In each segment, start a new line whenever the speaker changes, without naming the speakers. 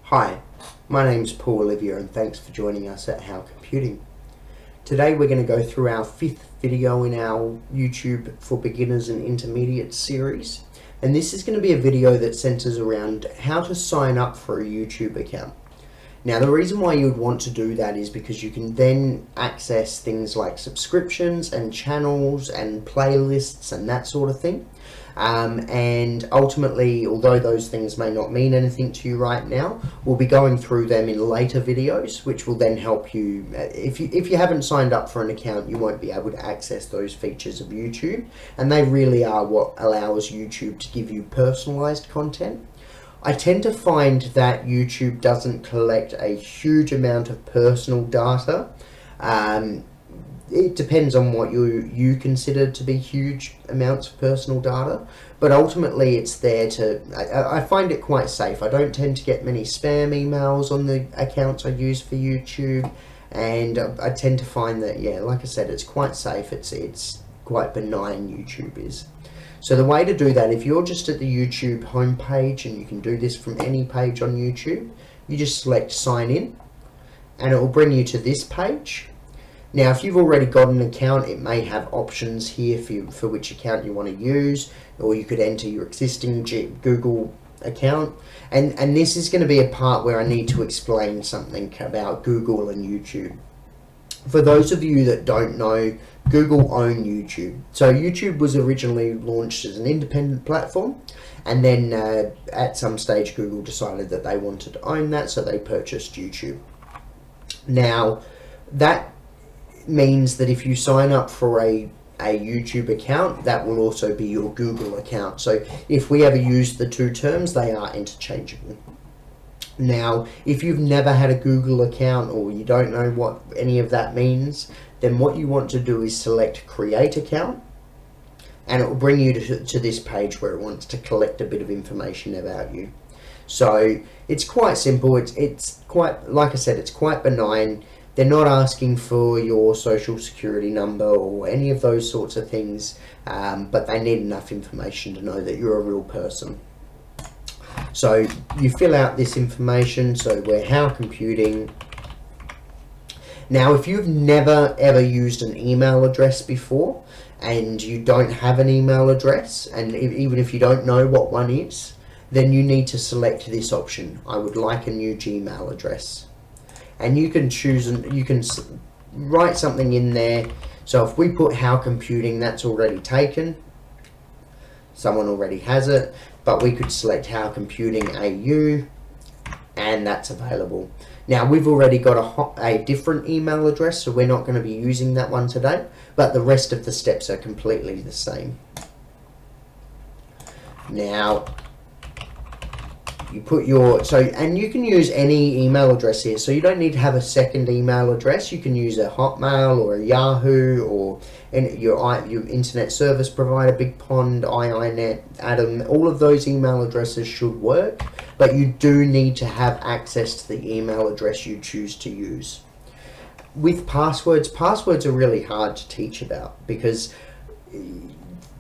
Hi, my name's Paul Olivier and thanks for joining us at How Computing. Today we're going to go through our 5th video in our YouTube for Beginners and Intermediates series, and this is going to be a video that centers around how to sign up for a YouTube account. Now the reason why you would want to do that is because you can then access things like subscriptions and channels and playlists and that sort of thing. And ultimately, although those things may not mean anything to you right now, we'll be going through them in later videos, which will then help you. If you haven't signed up for an account, you won't be able to access those features of YouTube, and they really are what allows YouTube to give you personalized content. I tend to find that YouTube doesn't collect a huge amount of personal data. It depends on what you consider to be huge amounts of personal data, but ultimately it's there to, I find it quite safe. I don't tend to get many spam emails on the accounts I use for YouTube, and I tend to find that, yeah, like I said, it's quite safe. It's quite benign, YouTube is. So the way to do that, if you're just at the YouTube homepage, and you can do this from any page on YouTube, you just select sign in, and it will bring you to this page. Now, if you've already got an account, it may have options here for which account you want to use, or you could enter your existing Google account. And this is going to be a part where I need to explain something about Google and YouTube. For those of you that don't know, Google own YouTube. So YouTube was originally launched as an independent platform, and then at some stage Google decided that they wanted to own that, so they purchased YouTube. Now, that means that if you sign up for a YouTube account, that will also be your Google account. So if we ever use the two terms, they are interchangeable. Now, if you've never had a Google account, or you don't know what any of that means, then what you want to do is select Create Account, and it will bring you to this page where it wants to collect a bit of information about you. So it's quite simple. It's quite, like I said, it's quite benign. They're not asking for your social security number or any of those sorts of things, but they need enough information to know that you're a real person. So you fill out this information. So we're How Computing. Now, if you've never ever used an email address before, and you don't have an email address, and even if you don't know what one is, then you need to select this option. I would like a new Gmail address. And you can choose, and you can write something in there. So if we put How Computing, that's already taken. Someone already has it, but we could select How Computing AU, and that's available. Now, we've already got a different email address, so we're not going to be using that one today, but the rest of the steps are completely the same. Now, you put your, and you can use any email address here, so you don't need to have a second email address. You can use a Hotmail or a Yahoo, or your internet service provider, BigPond, iiNet, Atom. All of those email addresses should work, but you do need to have access to the email address you choose to use. With passwords are really hard to teach about, because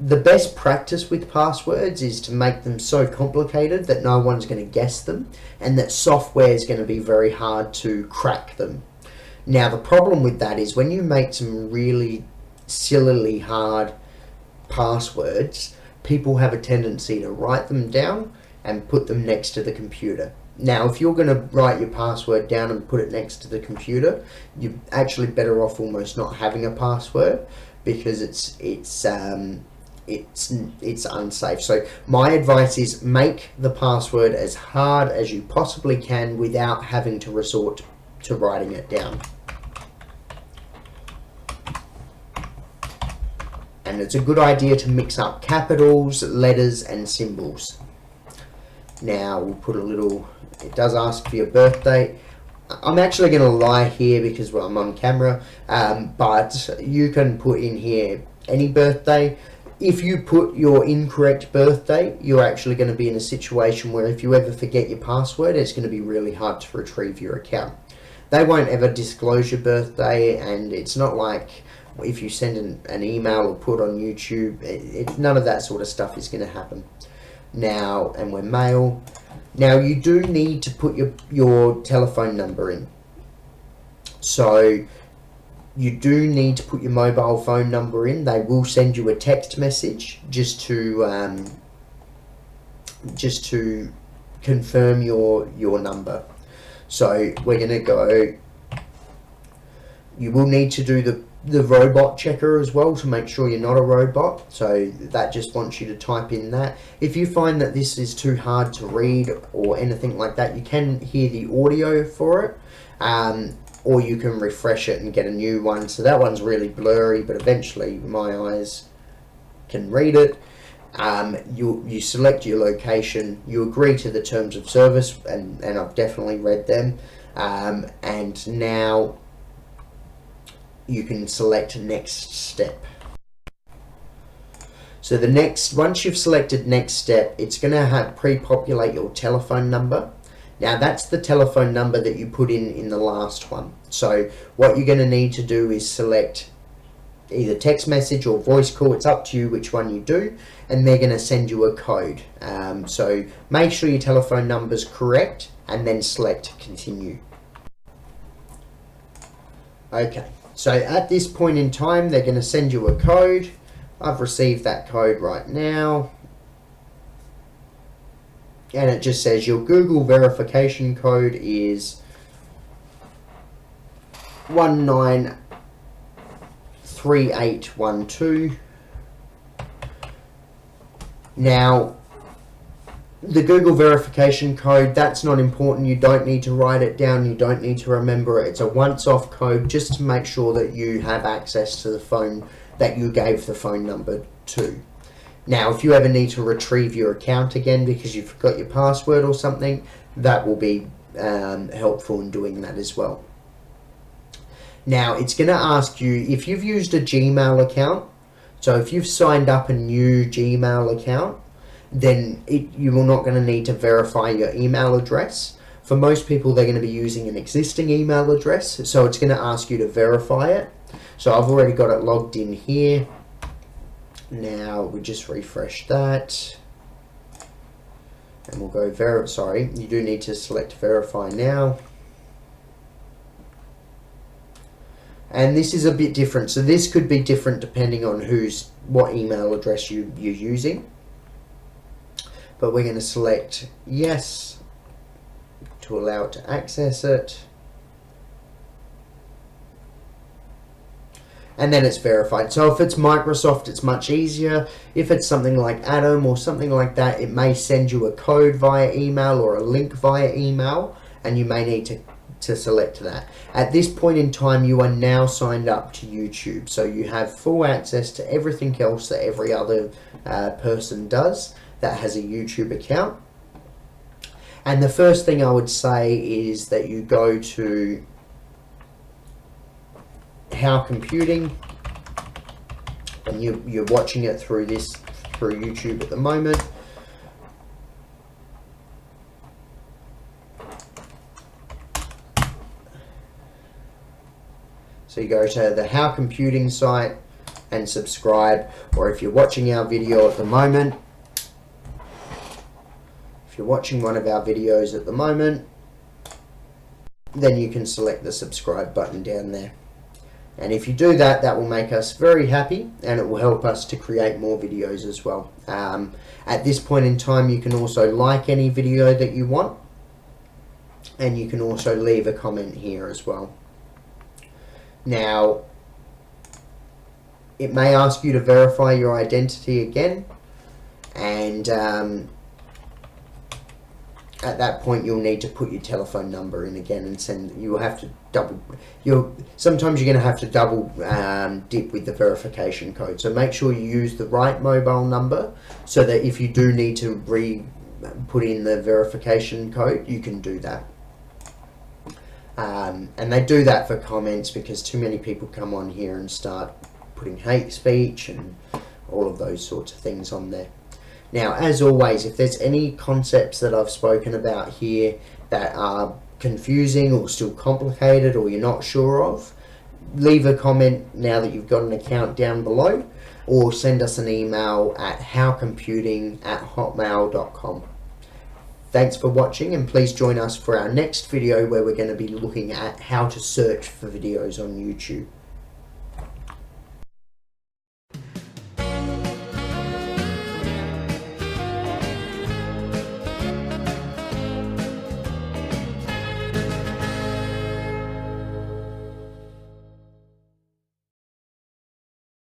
the best practice with passwords is to make them so complicated that no one's going to guess them, and that software is going to be very hard to crack them. Now, the problem with that is when you make some really sillily hard passwords, people have a tendency to write them down and put them next to the computer. Now, if you're going to write your password down and put it next to the computer, you're actually better off almost not having a password, because it's unsafe. So my advice is make the password as hard as you possibly can without having to resort to writing it down. And it's a good idea to mix up capitals, letters, and symbols. Now we'll put a little, it does ask for your birthday. I'm actually going to lie here because, well, I'm on camera, but you can put in here any birthday. If you put your incorrect birthday, you're actually going to be in a situation where if you ever forget your password, it's going to be really hard to retrieve your account. They won't ever disclose your birthday, and it's not like if you send an email or put on YouTube, none of that sort of stuff is going to happen. Now, and we're male, Now you do need to put your telephone number in. So you do need to put your mobile phone number in. They will send you a text message just to confirm your number. So we're going to go, you will need to do the robot checker as well to make sure you're not a robot. So that just wants you to type in that. If you find that this is too hard to read or anything like that, you can hear the audio for it, or you can refresh it and get a new one. So that one's really blurry, but eventually my eyes can read it. You select your location, you agree to the terms of service, and I've definitely read them, and now you can select next step. So once you've selected next step, it's going to pre-populate your telephone number. Now that's the telephone number that you put in the last one. So what you're going to need to do is select either text message or voice call. It's up to you which one you do, and they're going to send you a code. So make sure your telephone number's correct and then select continue. Okay, so at this point in time they're going to send you a code. I've received that code right now, and it just says your Google verification code is 193812. Now, the Google verification code, that's not important. You don't need to write it down. You don't need to remember it. It's a once-off code just to make sure that you have access to the phone that you gave the phone number to. Now, if you ever need to retrieve your account again because you forgot your password or something, that will be helpful in doing that as well. Now, it's going to ask you if you've used a Gmail account. So if you've signed up a new Gmail account, then you're not going to need to verify your email address. For most people, they're going to be using an existing email address, so it's going to ask you to verify it. So I've already got it logged in here. Now we just refresh that, and we'll go sorry, you do need to select verify now. And this is a bit different, so this could be different depending on what email address you're using. But we're going to select yes to allow it to access it. And then it's verified. So if it's Microsoft, it's much easier. If it's something like Adam or something like that, it may send you a code via email or a link via email, and you may need to select that. At this point in time, you are now signed up to YouTube, so you have full access to everything else that every other person does that has a YouTube account. And the first thing I would say is that you go to How Computing, and you're watching it through YouTube at the moment. So you go to the How Computing site and subscribe, or if you're watching our video at the moment, if you're watching one of our videos at the moment, then you can select the subscribe button down there. And if you do that, that will make us very happy, and it will help us to create more videos as well. At this point in time, you can also like any video that you want, and you can also leave a comment here as well. Now, it may ask you to verify your identity again, and at that point you'll need to put your telephone number in again and you'll have to sometimes you're going to have to double dip with the verification code. So make sure you use the right mobile number so that if you do need to put in the verification code, you can do that. And they do that for comments because too many people come on here and start putting hate speech and all of those sorts of things on there. Now, as always, if there's any concepts that I've spoken about here that are confusing or still complicated or you're not sure of, leave a comment now that you've got an account down below, or send us an email at howcomputing@hotmail.com. Thanks for watching, and please join us for our next video where we're going to be looking at how to search for videos on YouTube.